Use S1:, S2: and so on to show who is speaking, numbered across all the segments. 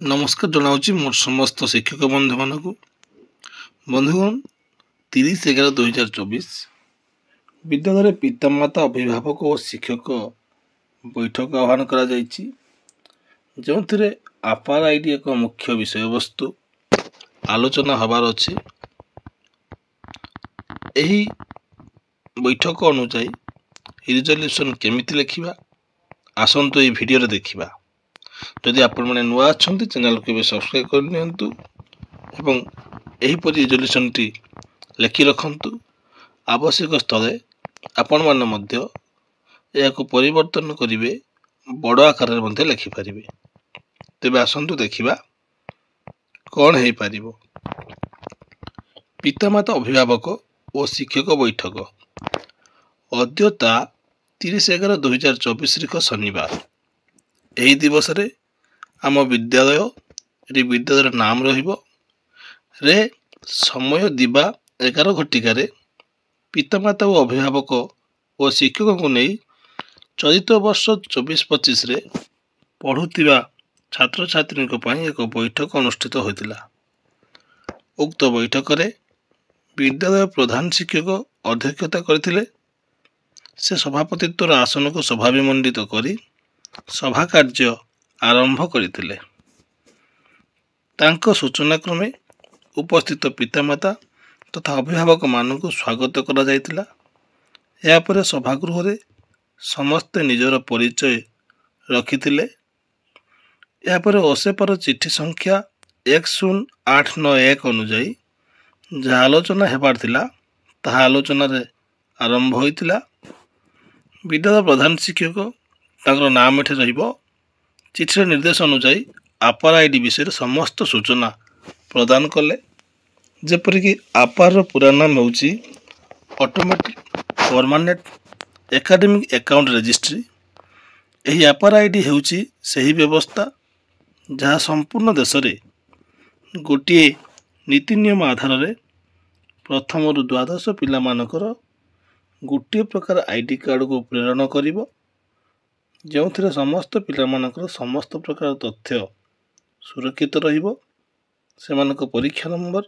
S1: ନମସ୍କାର ଜଣାଉଛି ମୋର ସମସ୍ତ ଶିକ୍ଷକ ବନ୍ଧୁମାନଙ୍କୁ। ବନ୍ଧୁଗଣ, 30/11/2024 ବିଦ୍ୟାଳୟରେ ପିତାମାତା, ଅଭିଭାବକ ଓ ଶିକ୍ଷକ ବୈଠକ ଆହ୍ୱାନ କରାଯାଇଛି, ଯେଉଁଥିରେ APAR-ID ଏକ ମୁଖ୍ୟ ବିଷୟବସ୍ତୁ ଆଲୋଚନା ହେବାର ଅଛି। ଏହି ବୈଠକ ଅନୁଯାୟୀ ରିଜଲ୍ୟୁସନ୍ କେମିତି ଲେଖିବା ଆସନ୍ତୁ ଏହି ଭିଡ଼ିଓରେ ଦେଖିବା। ଯଦି ଆପଣମାନେ ନୂଆ ଅଛନ୍ତି ଚ୍ୟାନେଲକୁ ଏବେ ସବସ୍କ୍ରାଇବ୍ କରିନିଅନ୍ତୁ ଏବଂ ଏହିପରି ରିଜଲ୍ୟୁସନ୍ଟି ଲେଖି ରଖନ୍ତୁ। ଆବଶ୍ୟକ ସ୍ଥଳେ ଆପଣମାନେ ମଧ୍ୟ ଏହାକୁ ପରିବର୍ତ୍ତନ କରିବେ, ବଡ଼ ଆକାରରେ ମଧ୍ୟ ଲେଖିପାରିବେ। ତେବେ ଆସନ୍ତୁ ଦେଖିବା କ'ଣ ହେଇପାରିବ। ପିତାମାତା, ଅଭିଭାବକ ଓ ଶିକ୍ଷକ ବୈଠକ ଅଦ୍ୟତା 30/11/2024 ଶନିବାର। ଏହି ଦିବସରେ ଆମ ବିଦ୍ୟାଳୟର ନାମ ରହିବ ରେ ସମୟ ଦିବା 11 ଘଟିକାରେ ପିତାମାତା ଓ ଅଭିଭାବକ ଓ ଶିକ୍ଷକଙ୍କୁ ନେଇ ଚଳିତ ବର୍ଷ 24-25ରେ ପଢ଼ୁଥିବା ଛାତ୍ରଛାତ୍ରୀଙ୍କ ପାଇଁ ଏକ ବୈଠକ ଅନୁଷ୍ଠିତ ହୋଇଥିଲା। ଉକ୍ତ ବୈଠକରେ ବିଦ୍ୟାଳୟ ପ୍ରଧାନ ଶିକ୍ଷକ ଅଧ୍ୟକ୍ଷତା କରିଥିଲେ। ସେ ସଭାପତିତ୍ୱର ଆସନକୁ ସଭାବିମଣ୍ଡିତ କରି ସଭା କାର୍ଯ୍ୟ ଆରମ୍ଭ କରିଥିଲେ। ତାଙ୍କ ସୂଚନାକ୍ରମେ ଉପସ୍ଥିତ ପିତାମାତା ତଥା ଅଭିଭାବକମାନଙ୍କୁ ସ୍ୱାଗତ କରାଯାଇଥିଲା। ଏହାପରେ ସଭାଗୃହରେ ସମସ୍ତେ ନିଜର ପରିଚୟ ରଖିଥିଲେ। ଏହାପରେ ଅସେପାର ଚିଠି ସଂଖ୍ୟା 10891 ଅନୁଯାୟୀ ଯାହା ଆଲୋଚନା ହେବାର ଥିଲା ତାହା ଆଲୋଚନାରେ ଆରମ୍ଭ ହୋଇଥିଲା। ବିଦ୍ୟାଳୟ ପ୍ରଧାନ ଶିକ୍ଷକ, ତାଙ୍କର ନାମ ଏଠି ରହିବ। ଚିଠିର ନିର୍ଦ୍ଦେଶ ଅନୁଯାୟୀ APAR-ID ବିଷୟରେ ସମସ୍ତ ସୂଚନା ପ୍ରଦାନ କଲେ। ଯେପରିକି APARର ପୁରା ନାମ ହେଉଛି automatic permanent academic account registry. ଏହି APAR-ID ହେଉଛି ସେହି ବ୍ୟବସ୍ଥା ଯାହା ସମ୍ପୂର୍ଣ୍ଣ ଦେଶରେ ଗୋଟିଏ ନୀତି ନିୟମ ଆଧାରରେ ପ୍ରଥମରୁ ଦ୍ୱାଦଶ ପିଲାମାନଙ୍କର ଗୋଟିଏ ପ୍ରକାର ID କାର୍ଡ଼କୁ ପ୍ରେରଣ କରିବ, ଯେଉଁଥିରେ ସମସ୍ତ ପିଲାମାନଙ୍କର ସମସ୍ତ ପ୍ରକାର ତଥ୍ୟ ସୁରକ୍ଷିତ ରହିବ। ସେମାନଙ୍କ ପରୀକ୍ଷା ନମ୍ବର,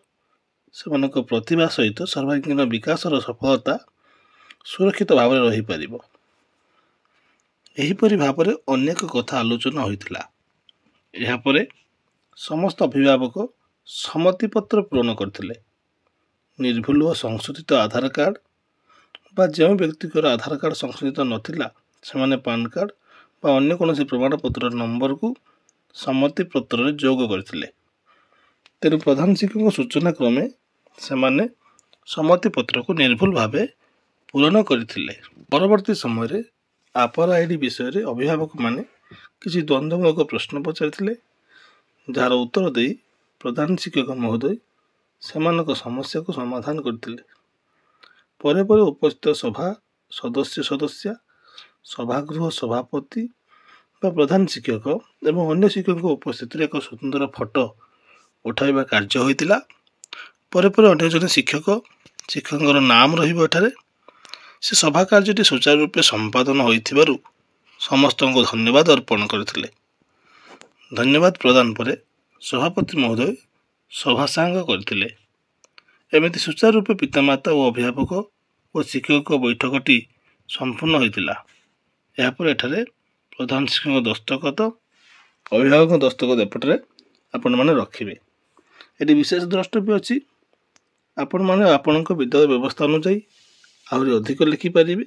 S1: ସେମାନଙ୍କ ପ୍ରତିଭା ସହିତ ସର୍ବାଙ୍ଗୀନ ବିକାଶର ସଫଳତା ସୁରକ୍ଷିତ ଭାବରେ ରହିପାରିବ। ଏହିପରି ଭାବରେ ଅନେକ କଥା ଆଲୋଚନା ହୋଇଥିଲା। ଏହାପରେ ସମସ୍ତ ଅଭିଭାବକ ସମ୍ମତିପତ୍ର ପୂରଣ କରିଥିଲେ। ନିର୍ଭୁଲ ଓ ସଂଶୋଧିତ ଆଧାର କାର୍ଡ଼ ବା ଯେଉଁ ବ୍ୟକ୍ତିଙ୍କର ଆଧାର କାର୍ଡ଼ ସଂଶୋଧିତ ନଥିଲା ସେମାନେ ପାନ୍ କାର୍ଡ଼ ବା ଅନ୍ୟ କୌଣସି ପ୍ରମାଣପତ୍ରର ନମ୍ବରକୁ ସମ୍ମତିପତ୍ରରେ ଯୋଗ କରିଥିଲେ। ତେଣୁ ପ୍ରଧାନ ଶିକ୍ଷକଙ୍କ ସୂଚନା କ୍ରମେ ସେମାନେ ସମ୍ମତିପତ୍ରକୁ ନିର୍ଭୁଲ ଭାବେ ପୂରଣ କରିଥିଲେ। ପରବର୍ତ୍ତୀ ସମୟରେ APAR-ID ବିଷୟରେ ଅଭିଭାବକମାନେ କିଛି ଦ୍ୱନ୍ଦ୍ୱମୂଳକ ପ୍ରଶ୍ନ ପଚାରିଥିଲେ, ଯାହାର ଉତ୍ତର ଦେଇ ପ୍ରଧାନ ଶିକ୍ଷକ ମହୋଦୟ ସେମାନଙ୍କ ସମସ୍ୟାକୁ ସମାଧାନ କରିଥିଲେ। ପରେ ପରେ ଉପସ୍ଥିତ ସଭା ସଦସ୍ୟା, ସଭାଗୃହ ସଭାପତି ବା ପ୍ରଧାନ ଶିକ୍ଷକ ଏବଂ ଅନ୍ୟ ଶିକ୍ଷକଙ୍କ ଉପସ୍ଥିତିରେ ଏକ ସୁନ୍ଦର ଫଟୋ ଉଠାଇବା କାର୍ଯ୍ୟ ହୋଇଥିଲା। ପରେ ପରେ ଅନ୍ୟ ଜଣେ ଶିକ୍ଷକଙ୍କର ନାମ ରହିବ ଏଠାରେ। ସେ ସଭା କାର୍ଯ୍ୟଟି ସୁଚାରୁ ରୂପେ ସମ୍ପାଦନ ହୋଇଥିବାରୁ ସମସ୍ତଙ୍କୁ ଧନ୍ୟବାଦ ଅର୍ପଣ କରିଥିଲେ। ଧନ୍ୟବାଦ ପ୍ରଦାନ ପରେ ସଭାପତି ମହୋଦୟ ସଭା ସାଙ୍ଗ କରିଥିଲେ। ଏମିତି ସୁଚାରୁ ରୂପେ ପିତାମାତା ଓ ଅଭିଭାବକ ଓ ଶିକ୍ଷକ ବୈଠକଟି ସମ୍ପୂର୍ଣ୍ଣ ହୋଇଥିଲା। ଏହାପରେ ଏଠାରେ ପ୍ରଧାନ ଶିକ୍ଷକଙ୍କ ଦସ୍ତଖତ, ଅଭିଭାବକଙ୍କ ଦସ୍ତଖତ ଏପଟରେ ଆପଣମାନେ ରଖିବେ। ଏଠି ବିଶେଷ ଦ୍ରଷ୍ଟବ୍ୟ ଅଛି, ଆପଣମାନେ ଆପଣଙ୍କ ବିଦ୍ୟାଳୟ ବ୍ୟବସ୍ଥା ଅନୁଯାୟୀ ଆହୁରି ଅଧିକ ଲେଖିପାରିବେ